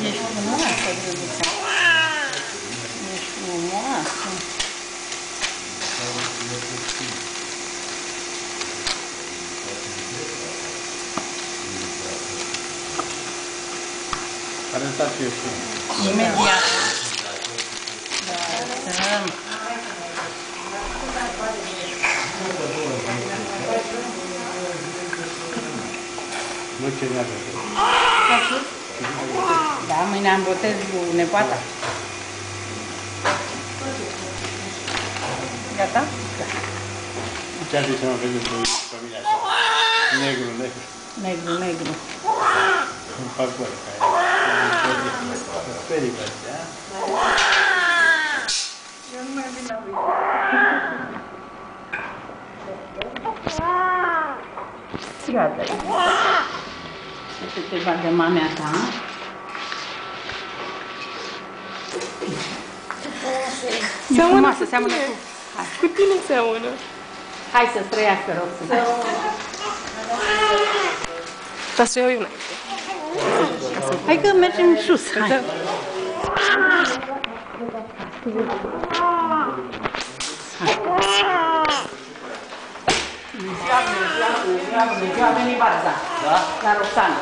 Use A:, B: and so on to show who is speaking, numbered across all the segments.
A: Ești frumoasă, drăguța. Ești frumoasă.
B: Arătați eu și
A: Imediat. Da, arătăm.
B: nu ce ne-a
A: Da, mâine am botez cu nepoata. Gata? Da.
B: Ce-a zis să mă vedeți familia asta? Negru, negru.
A: Negru, negru.
B: Îmi fac băi, sperii pe astea.
C: Eu nu mai vin la voi.
A: Gata. Să te vadă mamea ta.
C: Seamănă
A: cu
C: seamănă
A: tine.
C: cu tine seamănă.
A: Hai să trăiască, rog să dai.
C: Dar să iau eu înainte.
A: Hai că mergem sus. Hai.
C: Da.
A: Ziua a venit Barza. Da? La Roxana.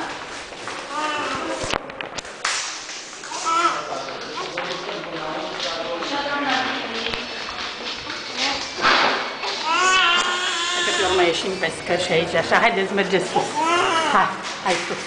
A: Hai că pe urmă ieșim pe scări și aici, așa. Haideți, mergeți sus. Hai, hai sus.